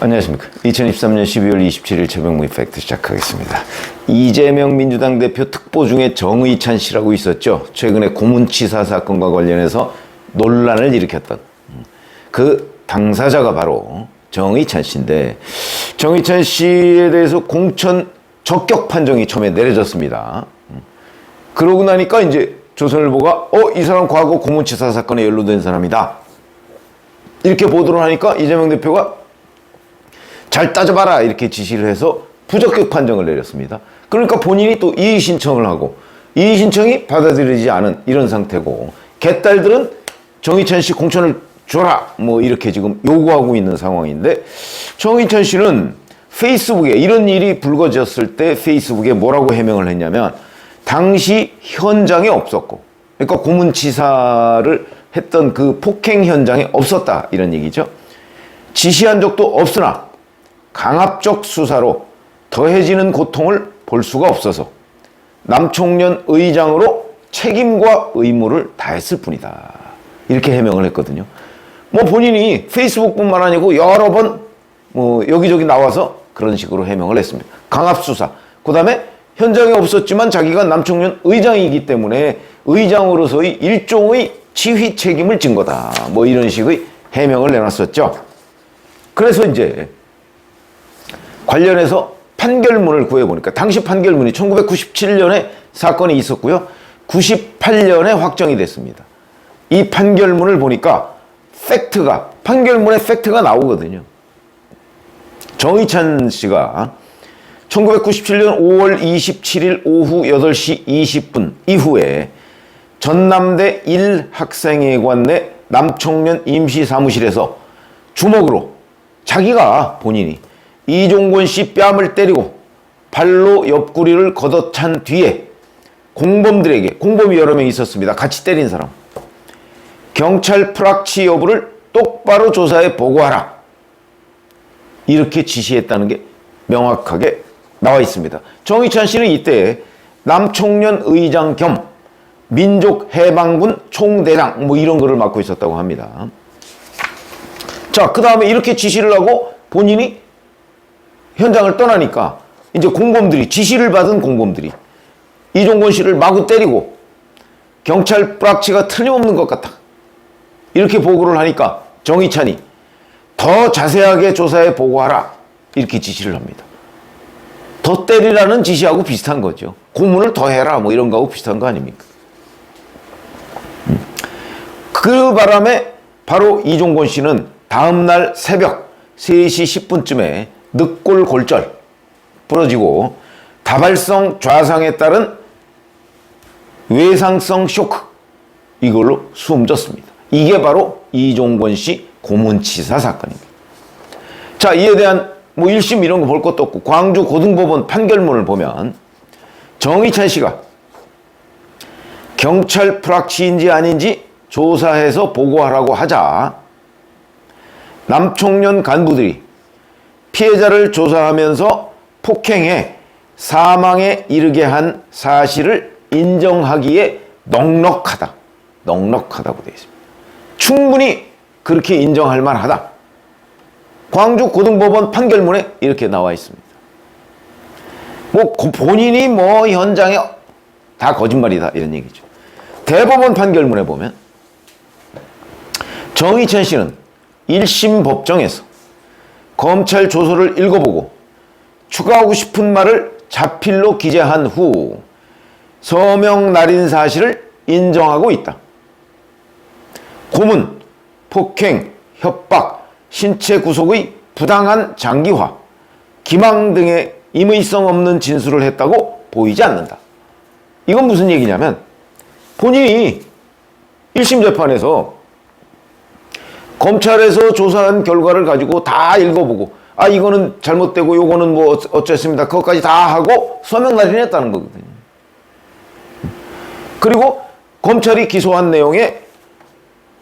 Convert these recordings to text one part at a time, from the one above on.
안녕하십니까. 2023년 12월 27일 최병무의 팩트 시작하겠습니다. 이재명 민주당 대표 특보 중에 정의찬 씨라고 있었죠. 최근에 고문치사 사건과 관련해서 논란을 일으켰던 그 당사자가 바로 정의찬 씨인데, 정의찬 씨에 대해서 공천 적격 판정이 처음에 내려졌습니다. 그러고 나니까 이제 조선일보가 이 사람 과거 고문치사 사건에 연루된 사람이다, 이렇게 보도를 하니까 이재명 대표가 잘 따져봐라 이렇게 지시를 해서 부적격 판정을 내렸습니다. 그러니까 본인이 또 이의 신청을 하고 이의 신청이 받아들이지 않은 이런 상태고, 개딸들은 정의찬 씨 공천을 줘라 뭐 이렇게 지금 요구하고 있는 상황인데, 정의찬 씨는 페이스북에 이런 일이 불거졌을 때 페이스북에 뭐라고 해명을 했냐면, 당시 현장에 없었고, 그러니까 고문치사를 했던 그 폭행 현장에 없었다 이런 얘기죠. 지시한 적도 없으나 강압적 수사로 더해지는 고통을 볼 수가 없어서 남총련 의장으로 책임과 의무를 다했을 뿐이다, 이렇게 해명을 했거든요. 뭐 본인이 페이스북뿐만 아니고 여러 번 뭐 여기저기 나와서 그런 식으로 해명을 했습니다. 강압수사, 그 다음에 현장에 없었지만 자기가 남총련 의장이기 때문에 의장으로서의 일종의 지휘 책임을 진 거다, 뭐 이런 식의 해명을 내놨었죠. 그래서 이제 관련해서 판결문을 구해보니까, 당시 판결문이 1997년에 사건이 있었고요, 98년에 확정이 됐습니다. 이 판결문을 보니까 판결문에 팩트가 나오거든요. 정의찬 씨가 1997년 5월 27일 오후 8시 20분 이후에 전남대 1학생회관 내 남총련 임시사무실에서 주먹으로 본인이 이종권 씨 뺨을 때리고 발로 옆구리를 걷어찬 뒤에 공범이 여러 명 있었습니다. 같이 때린 사람. 경찰 프락치 여부를 똑바로 조사해 보고하라, 이렇게 지시했다는 게 명확하게 나와 있습니다. 정의찬 씨는 이때 남총련 의장 겸 민족해방군 총대장 뭐 이런 거를 맡고 있었다고 합니다. 자, 그 다음에 이렇게 지시를 하고 본인이 현장을 떠나니까 이제 지시를 받은 공범들이 이종권 씨를 마구 때리고 경찰 프락치가 틀림없는 것 같다, 이렇게 보고를 하니까 정의찬이 더 자세하게 조사해 보고하라, 이렇게 지시를 합니다. 더 때리라는 지시하고 비슷한 거죠. 고문을 더 해라 뭐 이런 거하고 비슷한 거 아닙니까? 그 바람에 바로 이종권 씨는 다음날 새벽 3시 10분쯤에 늑골골절 부러지고 다발성 좌상에 따른 외상성 쇼크, 이걸로 숨졌습니다. 이게 바로 이종권 씨 고문치사 사건입니다. 자, 이에 대한 뭐 1심 이런 거 볼 것도 없고, 광주 고등법원 판결문을 보면 정의찬 씨가 경찰 프락치인지 아닌지 조사해서 보고하라고 하자 남총련 간부들이 피해자를 조사하면서 폭행해 사망에 이르게 한 사실을 인정하기에 넉넉하다고 되어 있습니다. 충분히 그렇게 인정할 만하다. 광주 고등법원 판결문에 이렇게 나와 있습니다. 뭐 본인이 뭐 현장에 다 거짓말이다 이런 얘기죠. 대법원 판결문에 보면 정의찬 씨는 1심 법정에서 검찰 조서를 읽어보고 추가하고 싶은 말을 자필로 기재한 후 서명 날인 사실을 인정하고 있다. 고문, 폭행, 협박, 신체 구속의 부당한 장기화, 기망 등의 임의성 없는 진술을 했다고 보이지 않는다. 이건 무슨 얘기냐면, 본인이 1심 재판에서 검찰에서 조사한 결과를 가지고 다 읽어보고, 이거는 잘못되고 요거는 뭐 어쨌습니다, 그것까지 다 하고 서명 날인했다는 거거든요. 그리고 검찰이 기소한 내용에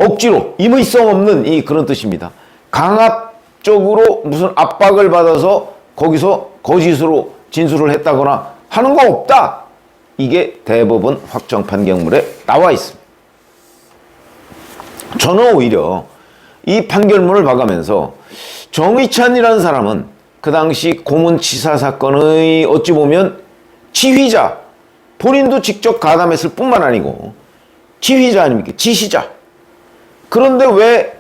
억지로 임의성 없는 그런 뜻입니다. 강압적으로 무슨 압박을 받아서 거기서 거짓으로 진술을 했다거나 하는 거 없다, 이게 대법원 확정 판결문에 나와 있습니다. 저는 오히려 이 판결문을 봐가면서 정의찬이라는 사람은 그 당시 고문치사 사건의 어찌 보면 지휘자, 본인도 직접 가담했을 뿐만 아니고 지휘자 아닙니까? 지시자. 그런데 왜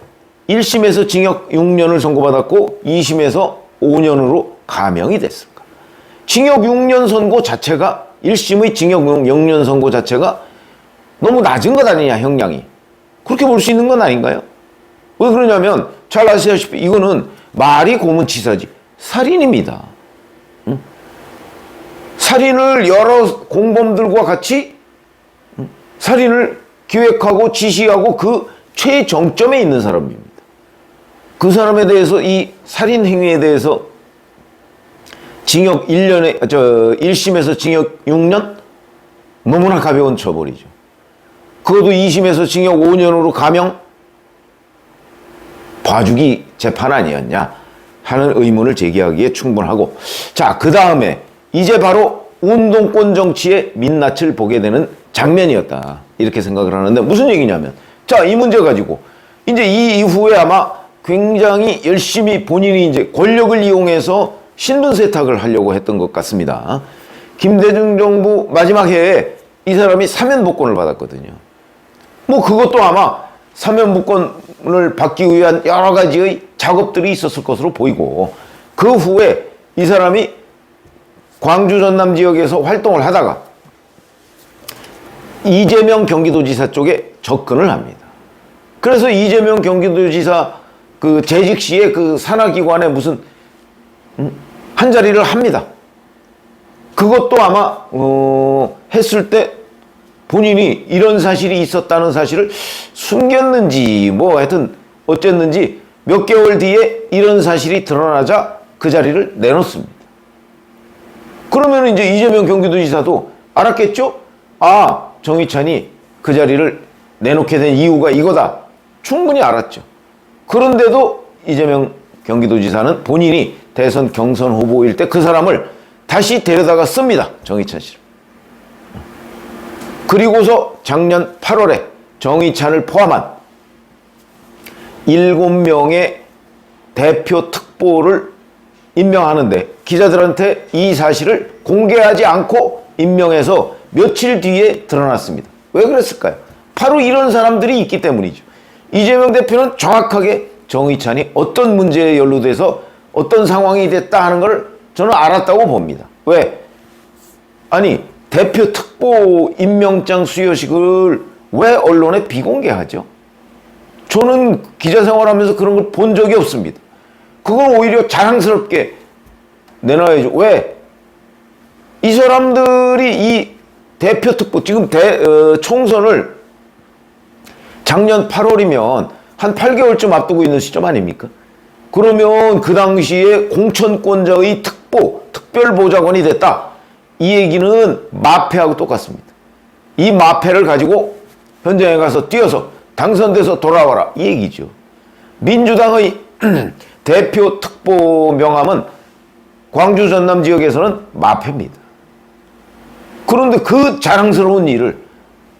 1심에서 징역 6년을 선고받았고 2심에서 5년으로 감형이 됐을까? 징역 6년 선고 자체가 1심의 징역 6년 선고 자체가 너무 낮은 것 아니냐, 형량이. 그렇게 볼 수 있는 건 아닌가요? 왜 그러냐면 잘 아시다시피 이거는 말이 고문치사지 살인입니다. 응? 살인을 여러 공범들과 같이 살인을 기획하고 지시하고 그 최정점에 있는 사람입니다. 그 사람에 대해서 이 살인 행위에 대해서 징역 1년에 1심에서 징역 6년? 너무나 가벼운 처벌이죠. 그것도 2심에서 징역 5년으로 감형? 봐주기 재판 아니었냐 하는 의문을 제기하기에 충분하고, 자, 그 다음에 이제 바로 운동권 정치의 민낯을 보게 되는 장면이었다, 이렇게 생각을 하는데, 무슨 얘기냐면, 자, 이 문제 가지고 이제 이 이후에 아마 굉장히 열심히 본인이 이제 권력을 이용해서 신분 세탁을 하려고 했던 것 같습니다. 김대중 정부 마지막 해에 이 사람이 사면복권을 받았거든요. 뭐 그것도 아마 사면복권을 받기 위한 여러 가지의 작업들이 있었을 것으로 보이고, 그 후에 이 사람이 광주 전남 지역에서 활동을 하다가 이재명 경기도지사 쪽에 접근을 합니다. 그래서 이재명 경기도지사 그 재직 시에 그 산하기관에 무슨 한 자리를 합니다. 그것도 아마 했을 때 본인이 이런 사실이 있었다는 사실을 숨겼는지 뭐 하여튼 어쨌는지 몇 개월 뒤에 이런 사실이 드러나자 그 자리를 내놓습니다. 그러면 이제 이재명 경기도지사도 알았겠죠? 아, 정의찬이 그 자리를 내놓게 된 이유가 이거다. 충분히 알았죠. 그런데도 이재명 경기도지사는 본인이 대선 경선 후보일 때 그 사람을 다시 데려다가 씁니다. 정의찬 씨를. 그리고서 작년 8월에 정의찬을 포함한 7명의 대표 특보를 임명하는데 기자들한테 이 사실을 공개하지 않고 임명해서 며칠 뒤에 드러났습니다. 왜 그랬을까요? 바로 이런 사람들이 있기 때문이죠. 이재명 대표는 정확하게 정의찬이 어떤 문제에 연루돼서 어떤 상황이 됐다 하는 걸 저는 알았다고 봅니다. 왜? 아니, 대표 특보 임명장 수여식을 왜 언론에 비공개하죠? 저는 기자 생활하면서 그런 걸 본 적이 없습니다. 그걸 오히려 자랑스럽게 내놔야죠. 왜? 이 사람들이 이 대표 특보, 지금 총선을 작년 8월이면 한 8개월쯤 앞두고 있는 시점 아닙니까? 그러면 그 당시에 공천권자의 특별보좌관이 됐다. 이 얘기는 마패하고 똑같습니다. 이 마패를 가지고 현장에 가서 뛰어서 당선돼서 돌아와라, 이 얘기죠. 민주당의 대표 특보 명함은 광주 전남 지역에서는 마패입니다. 그런데 그 자랑스러운 일을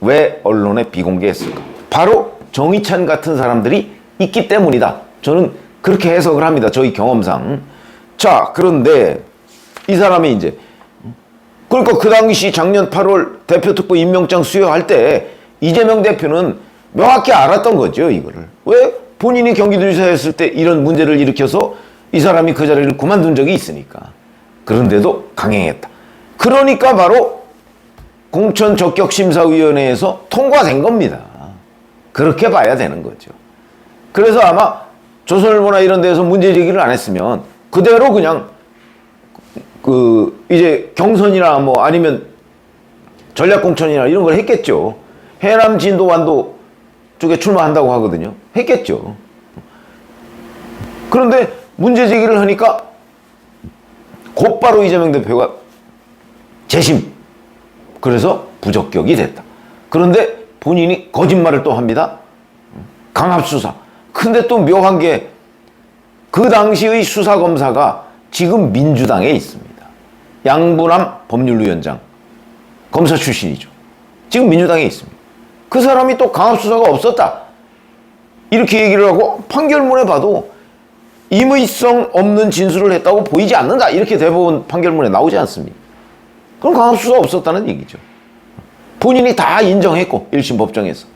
왜 언론에 비공개했을까? 바로 정의찬 같은 사람들이 있기 때문이다. 저는 그렇게 해석을 합니다. 저희 경험상. 자, 그런데 이 사람이 이제 그러니까 그 당시 작년 8월 대표 특보 임명장 수여할 때 이재명 대표는 명확히 알았던 거죠, 이거를. 왜? 본인이 경기도지사였을 때 이런 문제를 일으켜서 이 사람이 그 자리를 그만둔 적이 있으니까. 그런데도 강행했다. 그러니까 바로 공천적격심사위원회에서 통과된 겁니다. 그렇게 봐야 되는 거죠. 그래서 아마 조선일보나 이런 데서 문제 제기를 안 했으면 그대로 그냥 이제 경선이나 뭐 아니면 전략공천이나 이런 걸 했겠죠. 해남 진도완도 쪽에 출마한다고 하거든요. 했겠죠. 그런데 문제 제기를 하니까 곧바로 이재명 대표가 재심. 그래서 부적격이 됐다. 그런데 본인이 거짓말을 또 합니다. 강압수사. 근데 또 묘한 게 그 당시의 수사검사가 지금 민주당에 있습니다. 양부남 법률위원장. 검사 출신이죠. 지금 민주당에 있습니다. 그 사람이 또 강압수사가 없었다. 이렇게 얘기를 하고 판결문에 봐도 임의성 없는 진술을 했다고 보이지 않는다. 이렇게 대법원 판결문에 나오지 않습니까? 그럼 강압수사가 없었다는 얘기죠. 본인이 다 인정했고 1심 법정에서.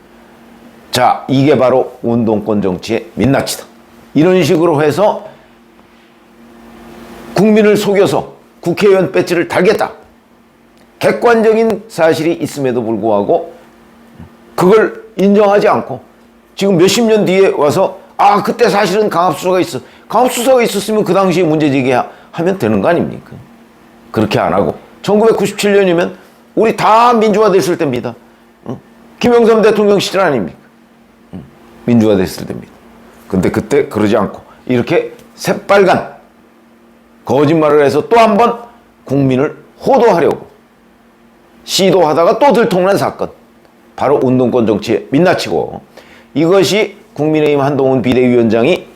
자, 이게 바로 운동권 정치의 민낯이다. 이런 식으로 해서 국민을 속여서 국회의원 배지를 달겠다. 객관적인 사실이 있음에도 불구하고 그걸 인정하지 않고 지금 몇십 년 뒤에 와서 그때 사실은 강압수사가 있어. 강압수사가 있었으면 그 당시에 문제제기하면 되는 거 아닙니까? 그렇게 안 하고 1997년이면 우리 다 민주화됐을 때입니다. 김영삼 대통령 시절 아닙니까? 민주화됐을 때입니다. 근데 그때 그러지 않고 이렇게 새빨간 거짓말을 해서 또 한 번 국민을 호도하려고 시도하다가 또 들통난 사건. 바로 운동권 정치의 민낯이고, 이것이 국민의힘 한동훈 비대위원장이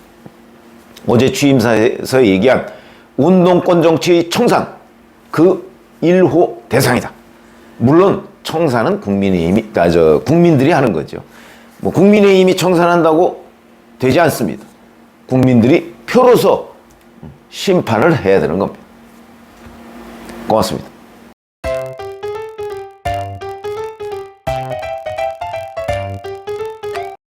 어제 취임사에서 얘기한 운동권 정치의 청산, 그 1호 대상이다. 물론 청산은 국민들이 하는 거죠. 뭐 국민의힘이 청산한다고 되지 않습니다. 국민들이 표로서 심판을 해야 되는 겁니다. 고맙습니다.